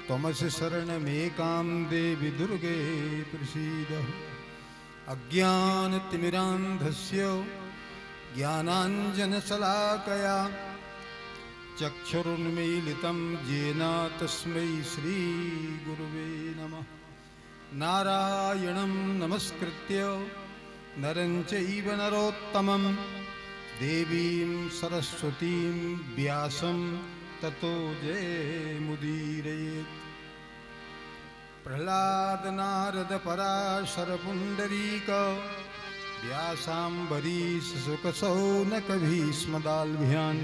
त्वमसि शरणमेकां देवि दुर्गे प्रसीद। अज्ञानतिमिरान्धस्य ज्ञानाञ्जनशलाकया चक्षुरुन्मीलितं येन तस्मै श्रीगुरुवे नमः। नारायणं नमस्कृत्य नरं चैव नरोत्तमं देवीं सरस्वतीं व्यासं ततो जयमुदीरयेत्। प्रह्लाद नारद पराशर पुण्डरीक व्यासाम्बरीश शुक शौनक भीष्मदाल्भ्यान्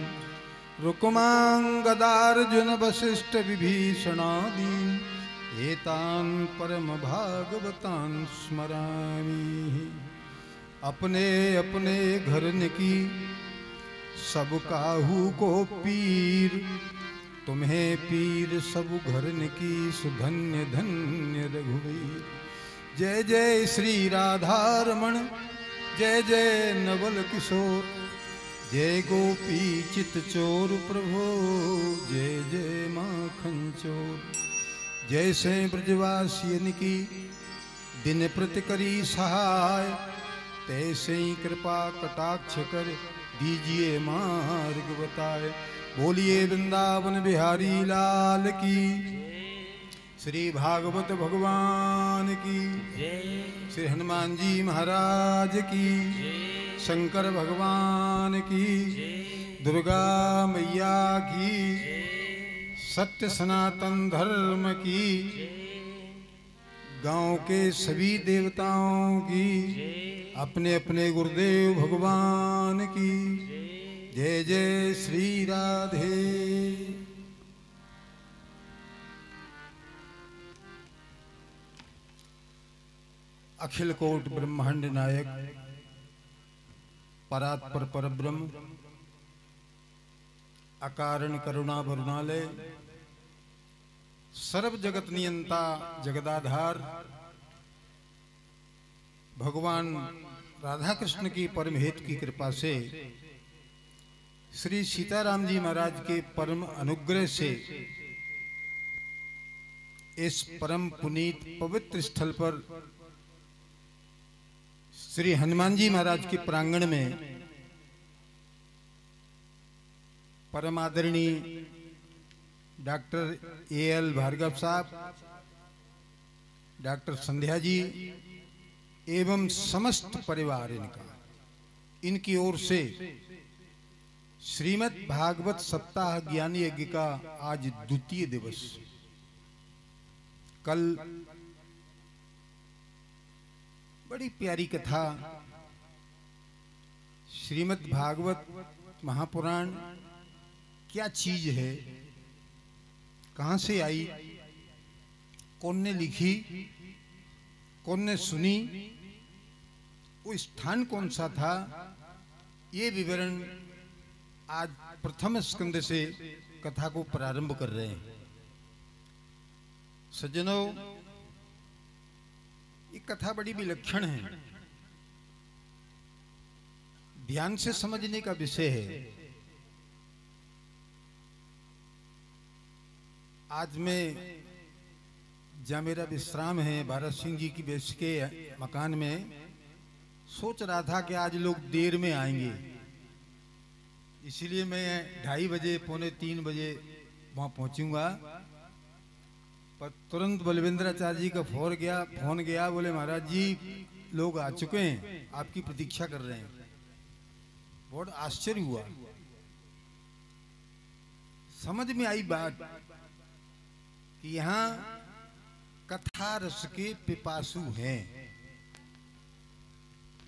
रुक्माङ्गदार्जुन वसिष्ठ विभीषणादीन् एतान् परम भागवतान् स्मरामि। अपने अपने घर की सब काहू को पीर, तुम्हें पीर सब घरन की सुधन्य धन्य रघुवीर। जय जय श्री राधारमण जय जय नवल किशोर, जय गोपी चित चोर प्रभो जय जय माखन चोर। जैसे ब्रजवासियन की दिन प्रति करी सहाय, तैसे ही कृपा कटाक्ष कर दीजिए मार्ग बताए। बोलिए वृंदावन बिहारी लाल की, श्री भागवत भगवान की, श्री हनुमान जी महाराज की, शंकर भगवान की, दुर्गा मैया की, सत्य सनातन धर्म की, गांव के सभी देवताओं की, अपने अपने गुरुदेव भगवान की जय जय श्री राधे। अखिल कोट ब्रह्मांड नायक परात्पर परब्रह्म अकारण करुणा वरुणालय सर्व जगत नियंता जगदाधार भगवान राधा कृष्ण की परम हेतु की कृपा से श्री सीताराम जी महाराज के परम अनुग्रह से इस परम पुनीत पवित्र स्थल पर श्री हनुमान जी महाराज के प्रांगण में परम आदरणीय डॉक्टर ए.एल. भार्गव साहब, डॉक्टर संध्या जी एवं समस्त परिवार इनकी ओर से श्रीमद् भागवत सप्ताह ज्ञान यज्ञ का आज द्वितीय दिवस। कल बड़ी प्यारी कथा श्रीमद् भागवत महापुराण क्या चीज है, कहां से आई, कौन ने लिखी, कौन ने सुनी, वो स्थान कौन सा था, ये विवरण आज प्रथम स्कंद से कथा को प्रारंभ कर रहे हैं। सज्जनों, ये कथा बड़ी विलक्षण है, ध्यान से समझने का विषय है। आज मैं जहाँ मेरा विश्राम है भारत सिंह जी की बेस के मकान में, सोच रहा था कि आज लोग देर में आएंगे, इसीलिए मैं 2:30 बजे 2:45 बजे वहाँ पहुँचूंगा। पर तुरंत बलविंद्राचार्य जी का फोन गया, बोले महाराज जी लोग आ चुके हैं, आपकी प्रतीक्षा कर रहे हैं। बहुत आश्चर्य हुआ, समझ में आई बात कि यहाँ कथा रस के पिपासु हैं,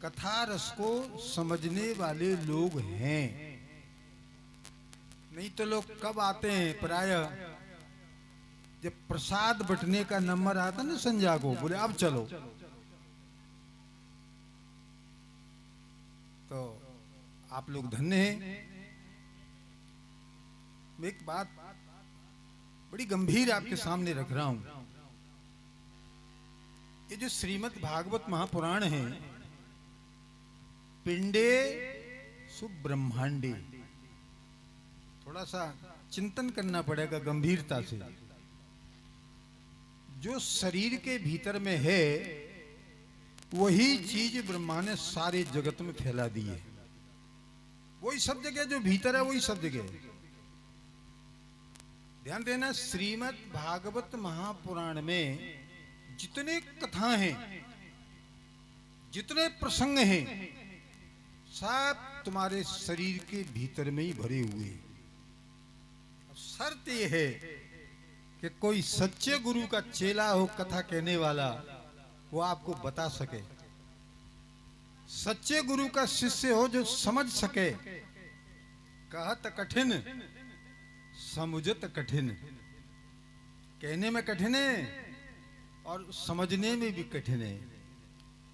कथा रस को समझने वाले लोग हैं। नहीं तो लोग कब आते हैं, प्रायः जब प्रसाद बंटने का नंबर आता ना संध्या को, बोले अब चलो। तो आप लोग धन्य हैं। मैं एक बात बड़ी गंभीर आपके सामने रख रहा हूं। ये जो श्रीमद् भागवत महापुराण है, पिंडे सुब्रह्मांडे, थोड़ा सा चिंतन करना पड़ेगा गंभीरता से। जो शरीर के भीतर में है वही चीज ब्रह्मा ने सारे जगत में फैला दी है। वही सब जगह जो भीतर है वही सब जगह है। ध्यान देना, श्रीमद् भागवत महापुराण में जितने कथा हैं, जितने प्रसंग हैं, सब तुम्हारे शरीर के भीतर में ही भरे हुए हैं। शर्त यह है कि कोई सच्चे गुरु का चेला हो, कथा कहने वाला, वो आपको बता सके। सच्चे गुरु का शिष्य हो जो समझ सके। कहत कठिन समुझत कठिन, कहने में कठिन है और समझने में भी कठिन है,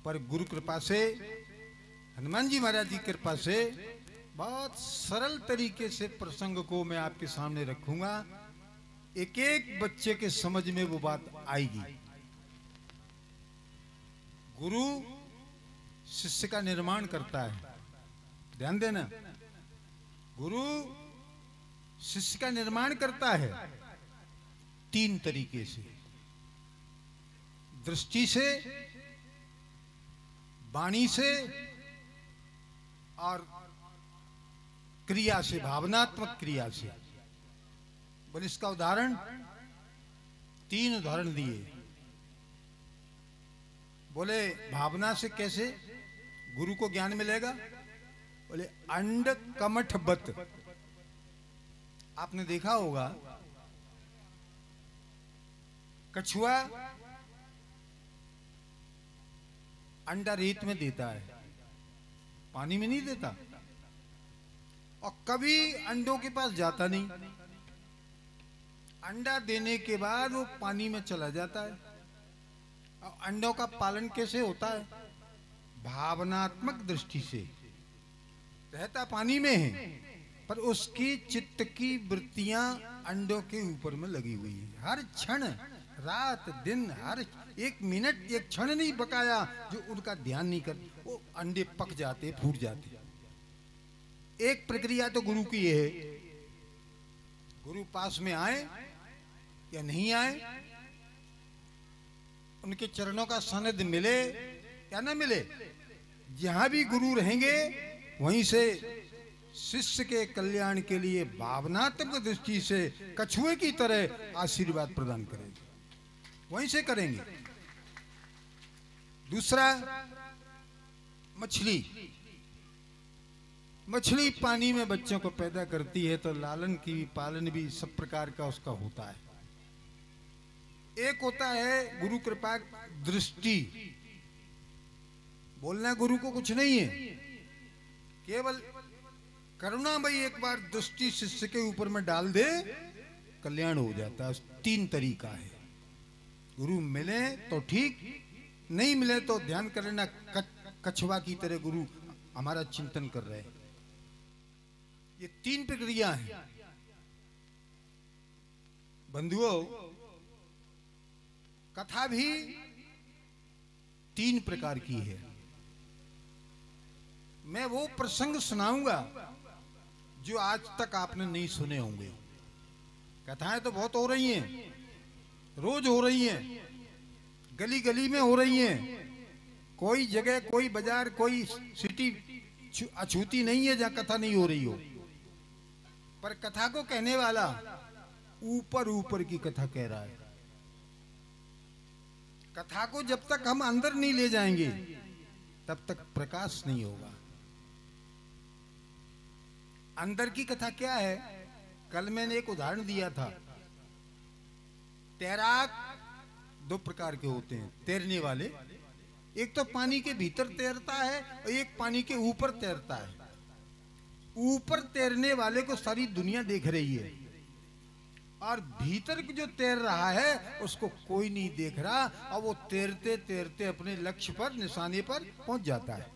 पर गुरु कृपा से, हनुमान जी महाराज की कृपा से बहुत सरल तरीके से प्रसंग को मैं आपके सामने रखूंगा। एक एक बच्चे के समझ में वो बात आएगी। गुरु शिष्य का निर्माण करता है। ध्यान देना, गुरु शिष्य का निर्माण करता है तीन तरीके से, दृष्टि से, वाणी से और क्रिया से, भावनात्मक क्रिया से। बोले इसका उदाहरण, तीन उदाहरण दिए। बोले भावना से कैसे गुरु को ज्ञान मिलेगा? बोले अंड कमठ बत। आपने देखा होगा कछुआ अंडा रेत में देता है, पानी में नहीं देता, और कभी अंडों के पास जाता नहीं। अंडा देने के बाद वो पानी में चला जाता है। और अंडों का पालन कैसे होता है? भावनात्मक दृष्टि से। रहता पानी में है पर उसकी चित्त की वृत्तियां अंडों के ऊपर में लगी हुई है। हर क्षण, रात दिन, हर एक मिनट, एक क्षण नहीं बकाया जो उनका ध्यान नहीं कर, वो अंडे पक जाते, फूट जाते। एक प्रक्रिया तो गुरु की है, गुरु पास में आए या नहीं आए, उनके चरणों का सानिध्य मिले या ना मिले, जहां भी गुरु रहेंगे वहीं से शिष्य के कल्याण के लिए भावनात्मक दृष्टि से कछुए की तरह आशीर्वाद प्रदान करेंगे, वहीं से करेंगे। दूसरा, मछली। मछली पानी में बच्चों को पैदा करती है तो लालन की पालन भी सब प्रकार का उसका होता है। एक होता है गुरु कृपा दृष्टि। बोलना गुरु को कुछ नहीं है, केवल करुणा भाई एक बार दृष्टि शिष्य के ऊपर में डाल दे, कल्याण हो जाता है। तीन तरीका है। गुरु मिले तो ठीक, नहीं मिले तो ध्यान कर लेना, कछुआ की तरह गुरु हमारा चिंतन कर रहे हैं। ये तीन प्रक्रिया है बंधुओं। कथा भी तीन प्रकार की है। मैं वो प्रसंग सुनाऊंगा जो आज तक आपने नहीं सुने होंगे। कथाएं तो बहुत हो रही हैं, रोज हो रही हैं, गली गली में हो रही हैं। कोई जगह, कोई बाजार, कोई सिटी अछूती नहीं है जहां कथा नहीं हो रही हो। पर कथा को कहने वाला ऊपर ऊपर की कथा कह रहा है। कथा को जब तक हम अंदर नहीं ले जाएंगे तब तक प्रकाश नहीं होगा। अंदर की कथा क्या है? कल मैंने एक उदाहरण दिया था। तैराक दो प्रकार के होते हैं, तैरने वाले। एक तो पानी के भीतर तैरता है और एक पानी के ऊपर तैरता है। ऊपर तैरने वाले को सारी दुनिया देख रही है और भीतर जो तैर रहा है उसको कोई नहीं देख रहा, और वो तैरते तैरते अपने लक्ष्य पर, निशाने पर पहुंच जाता है।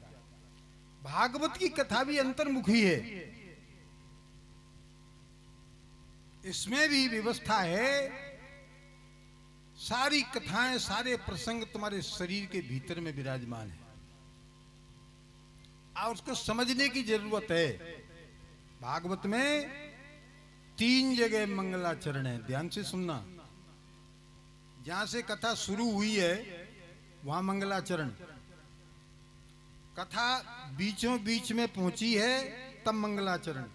भागवत की कथा भी अंतर्मुखी है। इसमें भी व्यवस्था है। सारी कथाएं, सारे प्रसंग तुम्हारे शरीर के भीतर में विराजमान है और उसको समझने की जरूरत है। भागवत में 3 जगह मंगलाचरण है, ध्यान से सुनना। जहां से कथा शुरू हुई है वहां मंगलाचरण, कथा बीचों बीच में पहुंची है तब मंगलाचरण,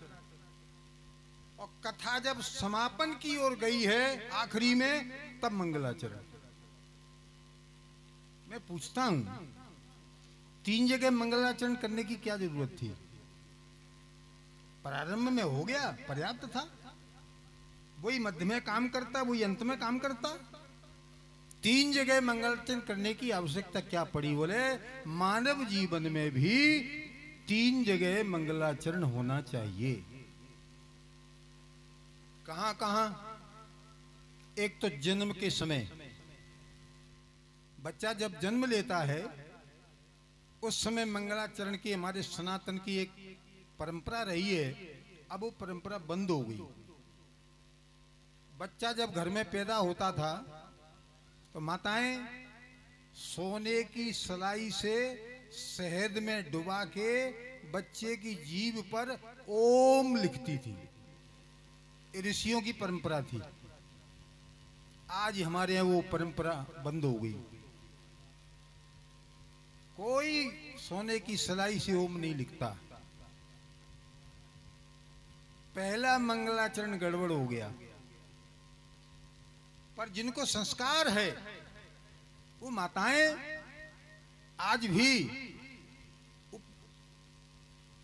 और कथा जब समापन की ओर गई है आखिरी में तब मंगलाचरण। मैं पूछता हूं, 3 जगह मंगलाचरण करने की क्या जरूरत थी? प्रारंभ में हो गया, पर्याप्त था। वही मध्य में काम करता, वही अंत में काम करता। 3 जगह मंगलाचरण करने की आवश्यकता क्या पड़ी? बोले मानव जीवन में भी 3 जगह मंगलाचरण होना चाहिए। कहां कहां? एक तो जन्म के समय, बच्चा जब जन्म लेता है उस समय मंगलाचरण की हमारे सनातन की एक परंपरा रही है। अब वो परंपरा बंद हो गई। बच्चा जब घर में पैदा होता था तो माताएं सोने की सलाई से शहद में डुबा के बच्चे की जीभ पर ओम लिखती थी। ऋषियों की परंपरा थी। आज हमारे यहाँ वो परंपरा बंद हो गई। कोई सोने की सलाई से ओम नहीं लिखता। पहला मंगलाचरण गड़बड़ हो गया। पर जिनको संस्कार है वो माताएं आज भी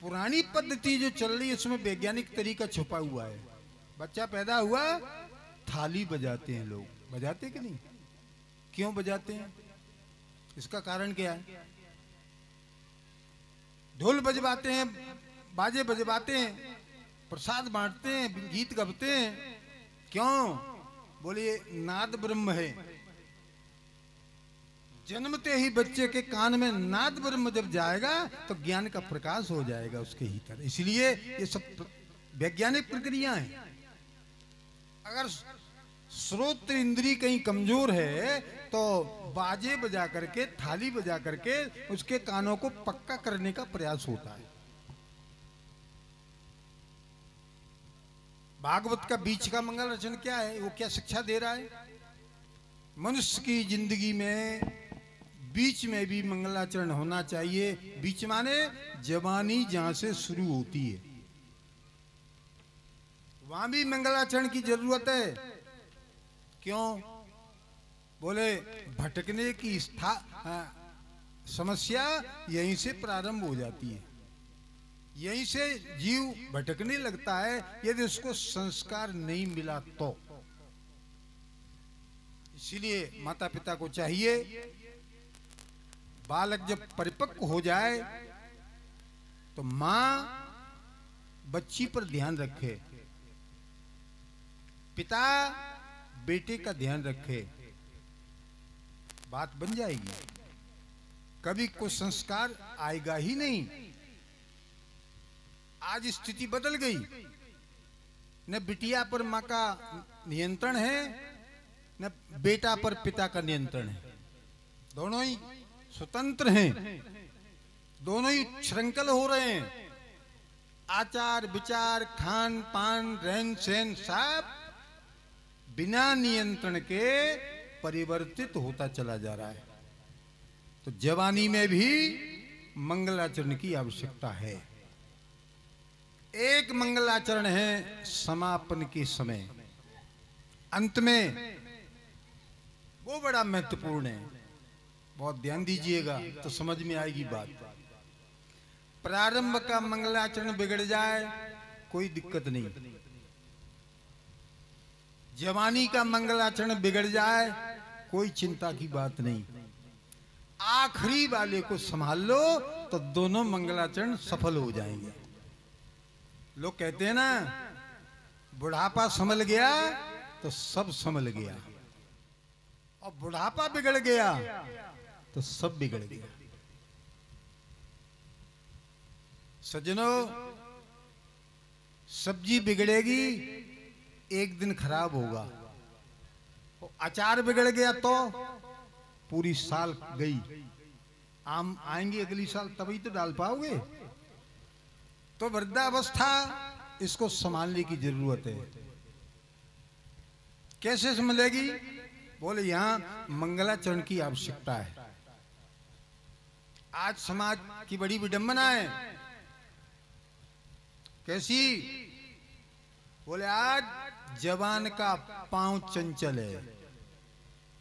पुरानी पद्धति जो चल रही है उसमें वैज्ञानिक तरीका छुपा हुआ है। बच्चा पैदा हुआ, थाली बजाते हैं लोग। बजाते कि नहीं? क्यों बजाते हैं? इसका कारण क्या है? ढोल बजवाते हैं, बाजे बजवाते हैं, प्रसाद बांटते हैं, गीत गाते हैं। क्यों? बोलिए नाद ब्रह्म है। जन्मते ही बच्चे के कान में नाद ब्रह्म जब जाएगा तो ज्ञान का प्रकाश हो जाएगा उसके भीतर। इसलिए ये सब वैज्ञानिक प्रक्रिया है। अगर श्रोत्र इंद्री कहीं कमजोर है तो बाजे बजा करके, थाली बजा करके उसके कानों को पक्का करने का प्रयास होता है। भागवत का बीच का मंगलाचरण क्या है? वो क्या शिक्षा दे रहा है? मनुष्य की जिंदगी में बीच में भी मंगलाचरण होना चाहिए। बीच माने जवानी जहां से शुरू होती है वहां भी मंगलाचरण की जरूरत है। क्यों? बोले भटकने की समस्या यहीं से प्रारंभ हो जाती है। यहीं से जीव भटकने लगता है यदि उसको संस्कार नहीं मिला तो। इसीलिए माता पिता को चाहिए बालक जब परिपक्व हो जाए तो मां बच्ची पर ध्यान रखे, पिता बेटे का ध्यान रखे। बात बन जाएगी। कभी कोई संस्कार आएगा ही नहीं। आज स्थिति बदल गई। न बिटिया पर मां का नियंत्रण है, न बेटा पर पिता का नियंत्रण है। दोनों ही स्वतंत्र हैं, दोनों ही श्रृंखल हो रहे हैं। आचार विचार, खान पान, रहन सहन सब बिना नियंत्रण के परिवर्तित होता चला जा रहा है। तो जवानी में भी मंगलाचरण की आवश्यकता है। एक मंगलाचरण है समापन के समय, अंत में, वो बड़ा महत्वपूर्ण है। बहुत ध्यान दीजिएगा तो समझ में आएगी बात। प्रारंभ का मंगलाचरण बिगड़ जाए कोई दिक्कत नहीं। जवानी का मंगलाचरण बिगड़ जाए कोई चिंता की बात नहीं। आखिरी वाले को संभाल लो तो दोनों मंगलाचरण सफल हो जाएंगे। लोग कहते हैं ना, बुढ़ापा संभल गया तो सब संभल गया, और बुढ़ापा बिगड़ गया तो सब बिगड़ गया। सज्जनों, सब्जी बिगड़ेगी एक दिन खराब होगा, अचार बिगड़ गया तो पूरी साल गई। आम आएंगे अगली साल तभी तो डाल पाओगे। तो वृद्धावस्था इसको संभालने की जरूरत है। कैसे संभलेगी? बोले यहाँ मंगलाचरण की आवश्यकता है। आज समाज की बड़ी विडंबना है। कैसी? बोले आज जवान का पांव चंचल है।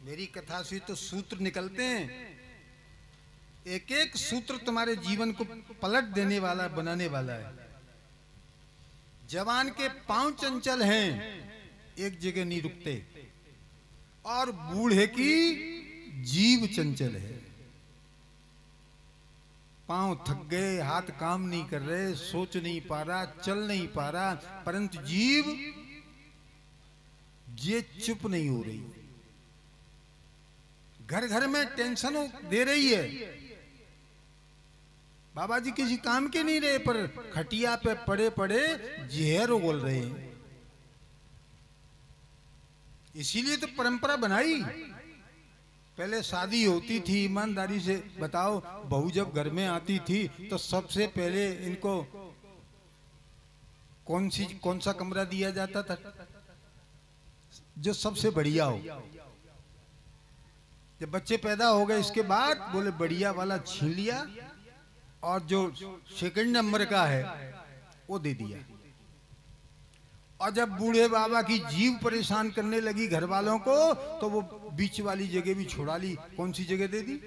मेरी कथा से तो सूत्र निकलते हैं, एक एक सूत्र तुम्हारे जीवन को पलट देने वाला, बनाने वाला है। जवान के पांव चंचल हैं, एक जगह नहीं रुकते, और बूढ़े की जीव चंचल है। पांव थक गए, हाथ काम नहीं कर रहे, सोच नहीं पा रहा, चल नहीं पा रहा, परंतु जीव ये चुप नहीं हो रही। घर घर में टेंशन दे रही है। बाबा जी किसी काम के नहीं रहे, पर खटिया पे पड़े पड़े जहर उगल रहे हैं। इसीलिए तो परंपरा बनाई। पहले शादी होती थी, ईमानदारी से बताओ, बहू जब घर में आती थी तो सबसे पहले इनको कौन सा कमरा दिया जाता था? जो सबसे बढ़िया हो। जब बच्चे पैदा हो गए इसके बाद बोले बढ़िया वाला छीन लिया, और जो सेकंड नंबर का है वो दे दिया। और जब बूढ़े बाबा की जीव परेशान करने लगी घर वालों को, तो वो बीच वाली जगह भी छुड़ा ली। कौन सी जगह दे दी?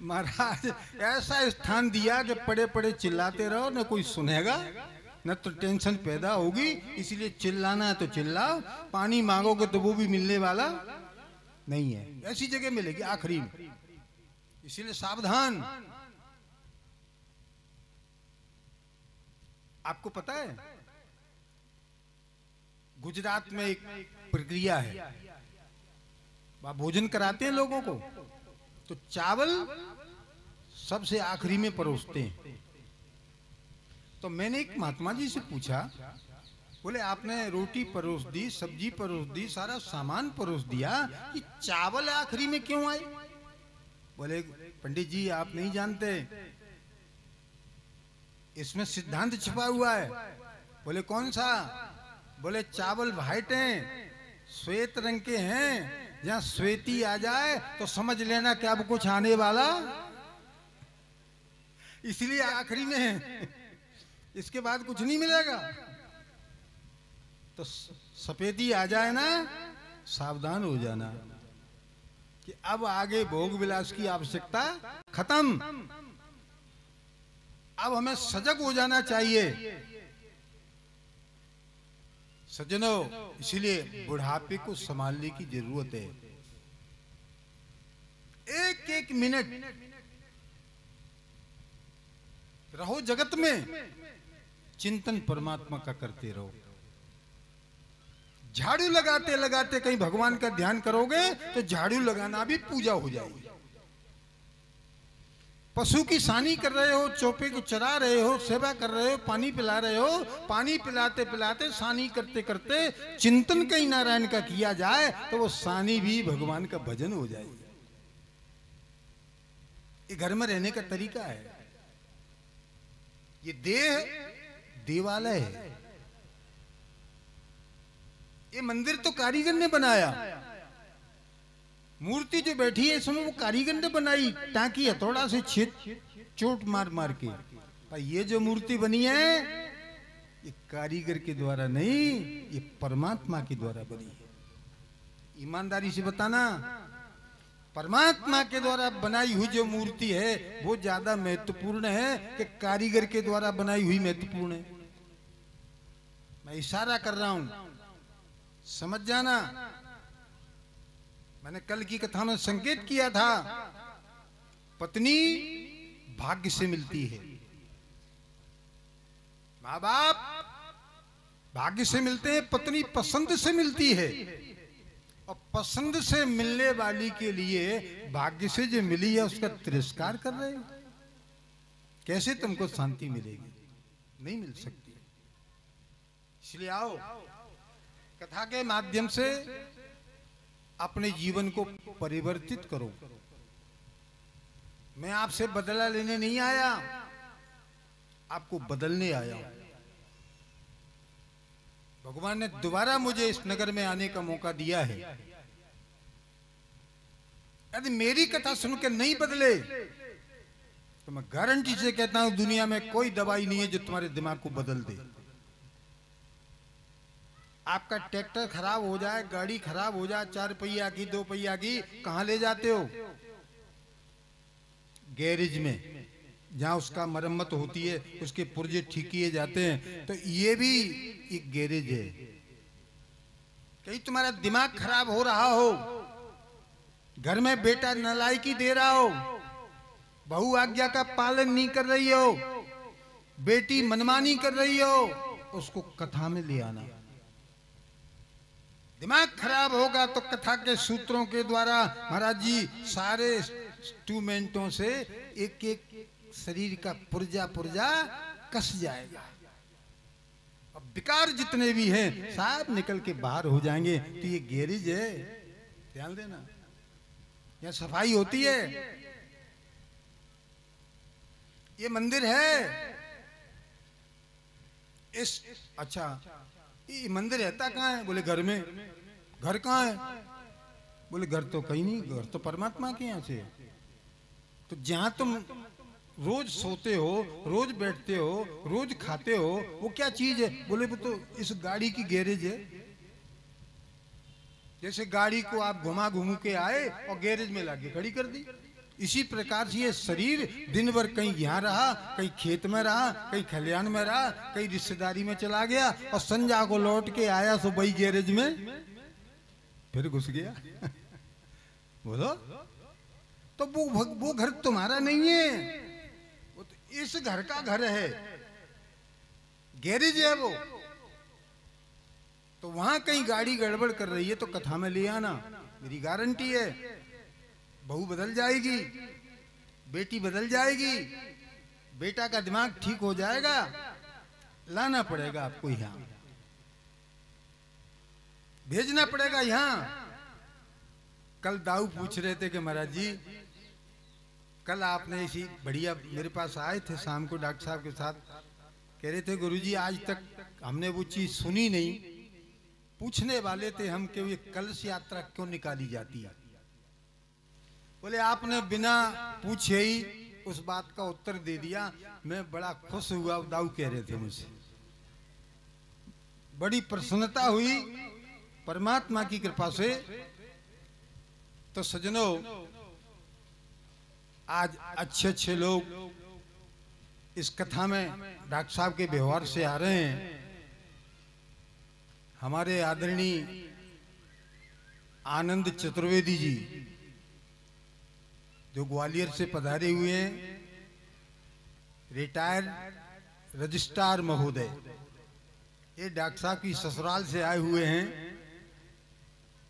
महाराज ऐसा स्थान दिया कि पड़े पड़े चिल्लाते रहो, न कोई सुनेगा न तो टेंशन पैदा होगी। इसलिए चिल्लाना है तो चिल्लाओ, पानी मांगोगे तो वो भी मिलने वाला नहीं है, ऐसी जगह मिलेगी आखिरी में। इसीलिए सावधान। आपको पता है गुजरात में एक प्रक्रिया है, वहां भोजन कराते हैं लोगों को, तो चावल सबसे आखिरी में परोसते हैं। तो मैंने एक महात्मा जी से पूछा, बोले आपने रोटी परोस दी, सब्जी परोस दी, सारा सामान परोस दिया, कि चावल आखिरी में क्यों आए? बोले पंडित जी आप नहीं जानते, इसमें सिद्धांत छिपा हुआ है। बोले कौन सा? बोले चावल व्हाइट हैं, श्वेत रंग के हैं, जहां श्वेती आ जाए तो समझ लेना कि अब कुछ आने वाला, इसलिए आखिरी में है, इसके बाद कुछ नहीं मिलेगा। तो सफेदी आ जाए ना, सावधान हो जाना कि अब आगे भोग विलास की आवश्यकता खत्म। अब हमें सजग हो जाना चाहिए सज्जनों। इसलिए बुढ़ापे को संभालने की जरूरत है। एक एक मिनट रहो जगत में, चिंतन परमात्मा का करते रहो। झाड़ू लगाते लगाते कहीं भगवान का ध्यान करोगे तो झाड़ू लगाना भी पूजा हो जाएगी। पशु की सानी कर रहे हो, चौपे को चरा रहे हो, सेवा कर रहे हो, पानी पिला रहे हो, पानी पिलाते पिलाते सानी करते करते चिंतन कहीं नारायण का किया जाए तो वो सानी भी भगवान का भजन हो जाएगी। ये घर में रहने का तरीका है। ये देह देवालय है। ये मंदिर तो कारीगर ने बनाया, मूर्ति जो बैठी है इसमें वो कारीगर ने बनाई, टांकी हथौड़ा से चोट मार मार के। पर ये जो मूर्ति बनी है ये कारीगर के द्वारा नहीं, ये परमात्मा के द्वारा बनी है। ईमानदारी से बताना, परमात्मा के द्वारा बनाई हुई जो मूर्ति है वो ज्यादा महत्वपूर्ण है कि कारीगर के द्वारा बनाई हुई महत्वपूर्ण है। मैं इशारा कर रहा हूं, समझ जाना। मैंने कल की कथा में संकेत किया था, पत्नी भाग्य से मिलती है, माँ बाप भाग्य से मिलते हैं, पत्नी पसंद से मिलती है। और पसंद से मिलने वाली के लिए भाग्य से जो मिली है उसका तिरस्कार कर रहे हो, कैसे तुमको शांति मिलेगी? नहीं मिल सकती। इसलिए आओ कथा के माध्यम से अपने जीवन को परिवर्तित करो। मैं आपसे बदला लेने नहीं आया, आपको बदलने आया हूं। भगवान ने दोबारा मुझे इस नगर में आने का मौका दिया है। यदि मेरी कथा सुन के नहीं बदले तो मैं गारंटी से कहता हूं दुनिया में कोई दवाई नहीं है जो तुम्हारे दिमाग को बदल दे। आपका ट्रैक्टर खराब हो जाए, गाड़ी खराब हो जाए, 4 पहिया की 2 पहिया की, कहां ले जाते हो? गैरेज में, जहां उसका मरम्मत होती है, उसके पुर्जे ठीक किए जाते हैं। तो ये भी एक गैरेज है। कहीं तुम्हारा दिमाग खराब हो रहा हो, घर में बेटा नालायकी दे रहा हो, बहू आज्ञा का पालन नहीं कर रही हो, बेटी मनमानी कर रही हो, उसको कथा में ले आना। दिमाग खराब होगा तो कथा के सूत्रों के द्वारा महाराज जी सारे इंस्ट्रूमेंटों से एक एक शरीर का पुर्जा पुर्जा कस जाएगा। अब विकार जितने भी हैं सब निकल के बाहर हो जाएंगे। तो ये गैरेज है, ध्यान देना, यहाँ सफाई होती है। ये मंदिर है। अच्छा, ये मंदिर रहता कहाँ है? बोले घर में। घर कहाँ है? बोले घर तो कहीं नहीं, घर तो परमात्मा के यहाँ से। तो जहां तुम रोज सोते हो, रोज बैठते हो, रोज खाते हो, वो क्या चीज है? बोले वो तो इस गाड़ी की गैरेज है। जैसे गाड़ी को आप घुमा घुमू के आए और गैरेज में लाके खड़ी कर दी, इसी प्रकार से ये शरीर दिन भर कहीं यहाँ रहा, कहीं खेत में रहा, कहीं खलियान में रहा, कहीं रिश्तेदारी में चला गया और संजा को लौट के आया तो वही गैरेज में फिर घुस गया। बोलो, तो वो घर तुम्हारा नहीं है, वो तो इस घर का घर है, गैरेज है वो। तो वहां कहीं गाड़ी गड़बड़ कर रही है तो कथा में ले आना, मेरी गारंटी है। बहू बदल जाएगी, बेटी बदल जाएगी, बेटा का दिमाग ठीक हो जाएगा। लाना पड़ेगा आपको यहां, भेजना पड़ेगा यहां। कल दाऊ पूछ रहे थे कि महाराज जी कल आपने इसी बढ़िया मेरे पास आए थे शाम को डॉक्टर साहब के साथ, कह रहे थे गुरुजी आज तक हमने वो चीज सुनी नहीं, पूछने वाले थे हम कि ये कलश यात्रा क्यों निकाली जाती है। बोले आपने बिना पूछे ही उस बात का उत्तर दे दिया, मैं बड़ा खुश हुआ। दाऊ कह रहे थे मुझसे, बड़ी प्रसन्नता हुई परमात्मा की कृपा से। तो सज्जनों, आज अच्छे अच्छे लोग इस कथा में डॉक्टर साहब के व्यवहार से आ रहे हैं। हमारे आदरणीय आनंद चतुर्वेदी जी जो ग्वालियर से पधारे हुए हैं, रिटायर रजिस्ट्रार महोदय, ये डॉक्टर साहब की ससुराल से आए हुए हैं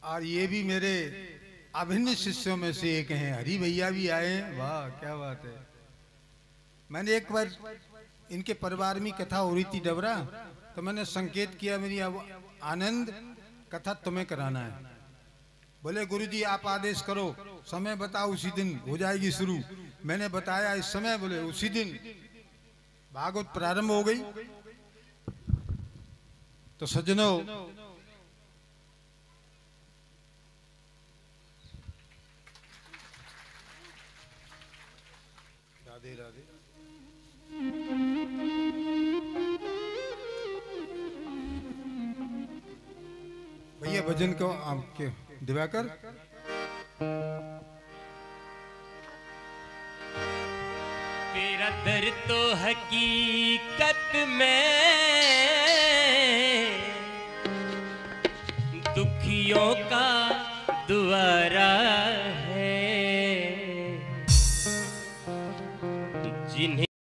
और ये भी मेरे अभिन्न शिष्यों में से एक हैं। हरि भैया भी आए हैं, वाह क्या बात है। मैंने एक बार इनके परिवार में कथा हो रही थी डबरा, तो मैंने संकेत किया मेरी आनंद कथा तुम्हें कराना है। बोले गुरुजी आप आदेश करो, समय बताओ, उसी दिन हो जाएगी शुरू। मैंने बताया इस समय, बोले उसी दिन भागवत प्रारंभ हो गई। तो सज्जनों, राधे राधे। भैया भजन को आपके दिवाकर तेरा दर तो हकीकत में दुखियों का दुआरा